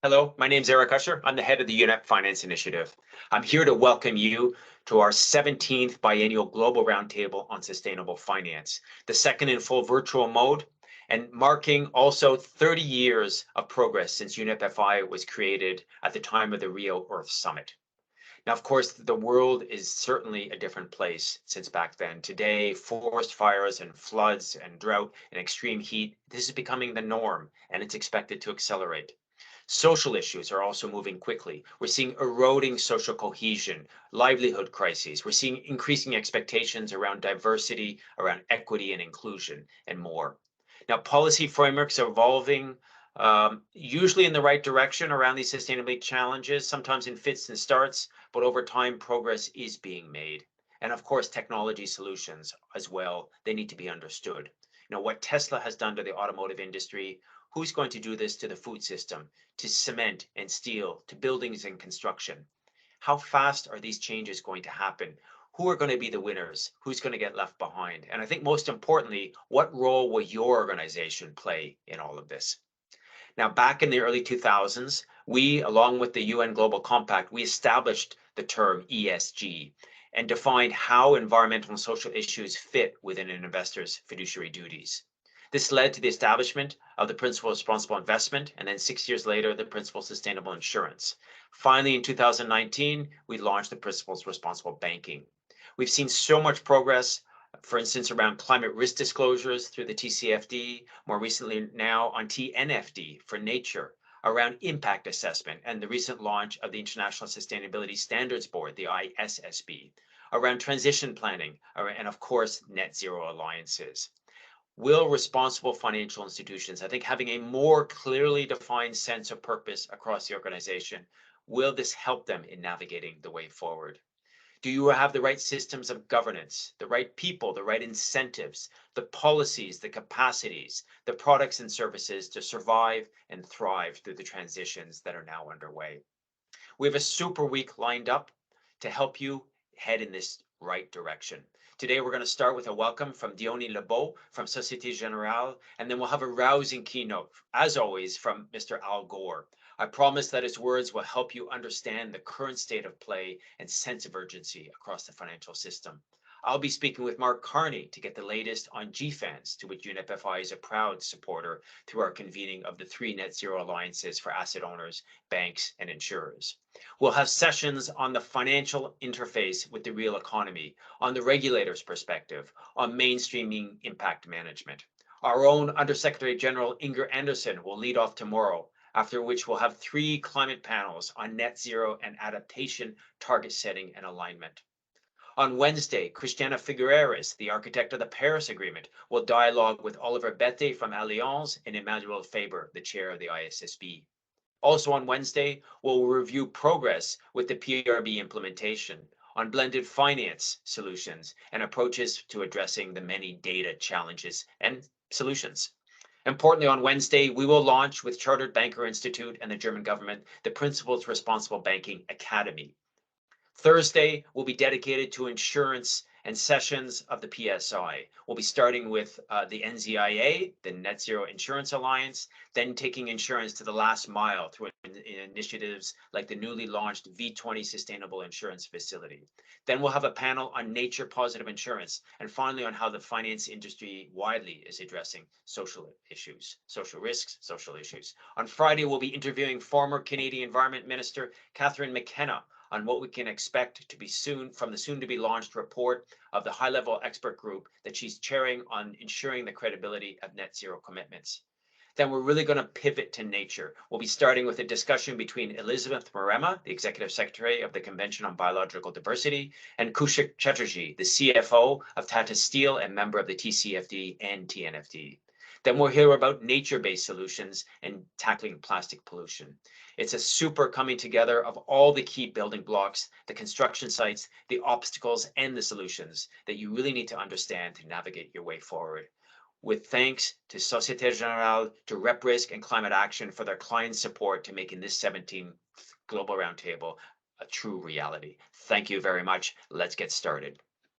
Hello, my name is Eric Usher. I'm the head of the UNEP Finance Initiative. I'm here to welcome you to our 17th biennial Global Roundtable on Sustainable Finance, the second in full virtual mode, and marking also 30 years of progress since UNEP FI was created at the time of the Rio Earth Summit. Now, of course, the world is certainly a different place since back then. Today, forest fires and floods and drought and extreme heat, this is becoming the norm, and it's expected to accelerate. Social issues are also moving quickly. We're seeing eroding social cohesion, livelihood crises. We're seeing increasing expectations around diversity, around equity and inclusion, and more. Now, policy frameworks are evolving usually in the right direction around these sustainability challenges, sometimes in fits and starts, but over time, progress is being made. And of course, technology solutions as well, they need to be understood. What Tesla has done to the automotive industry, who's going to do this to the food system, to cement and steel, to buildings and construction? How fast are these changes going to happen? Who are going to be the winners? Who's going to get left behind? And I think most importantly, what role will your organization play in all of this? Now, back in the early 2000s, we, along with the UN Global Compact, we established the term ESG and defined how environmental and social issues fit within an investor's fiduciary duties. This led to the establishment of the Principle of Responsible Investment, and then 6 years later, the Principle of Sustainable Insurance. Finally, in 2019, we launched the Principles of Responsible Banking. We've seen so much progress, for instance, around climate risk disclosures through the TCFD, more recently now on TNFD for nature, around impact assessment and the recent launch of the International Sustainability Standards Board, the ISSB, around transition planning, and of course, net zero alliances. Will responsible financial institutions, I think, having a more clearly defined sense of purpose across the organization, will this help them in navigating the way forward? Do you have the right systems of governance, the right people, the right incentives, the policies, the capacities, the products and services to survive and thrive through the transitions that are now underway? We have a super week lined up to help you head in this right direction. Today, we're going to start with a welcome from Diony Lebeau from Societe Generale, and then we'll have a rousing keynote, as always, from Mr. Al Gore. I promise that his words will help you understand the current state of play and sense of urgency across the financial system. I'll be speaking with Mark Carney to get the latest on GFANZ, to which UNEP FI is a proud supporter through our convening of the 3 net zero alliances for asset owners, banks, and insurers. We'll have sessions on the financial interface with the real economy, on the regulator's perspective, on mainstreaming impact management. Our own Undersecretary General Inger Andersen will lead off tomorrow, after which we'll have 3 climate panels on net zero and adaptation, target setting, and alignment. On Wednesday, Christiana Figueres, the architect of the Paris Agreement, will dialogue with Oliver Bette from Allianz and Emmanuel Faber, the chair of the ISSB. Also on Wednesday, we'll review progress with the PRB implementation on blended finance solutions and approaches to addressing the many data challenges and solutions. Importantly, on Wednesday, we will launch with Chartered Banker Institute and the German government the Principles of Responsible Banking Academy. Thursday will be dedicated to insurance and sessions of the PSI. We'll be starting with the NZIA, the Net Zero Insurance Alliance, then taking insurance to the last mile through initiatives like the newly launched V20 Sustainable Insurance Facility. Then we'll have a panel on nature positive insurance, and finally on how the finance industry widely is addressing social issues, social risks, social issues. On Friday, we'll be interviewing former Canadian Environment Minister Catherine McKenna on what we can expect to be soon from the soon to be launched report of the high level expert group that she's chairing on ensuring the credibility of net zero commitments. Then we're really going to pivot to nature. We'll be starting with a discussion between Elizabeth Marema, the Executive Secretary of the Convention on Biological Diversity, and Kushik Chatterjee, the CFO of Tata Steel and member of the TCFD and TNFD. Then we'll hear about nature-based solutions and tackling plastic pollution. It's a super coming together of all the key building blocks, the construction sites, the obstacles, and the solutions that you really need to understand to navigate your way forward. With thanks to Societe Generale, to Rep Risk and Climate Action for their client support to making this 17th Global Roundtable a true reality. Thank you very much. Let's get started.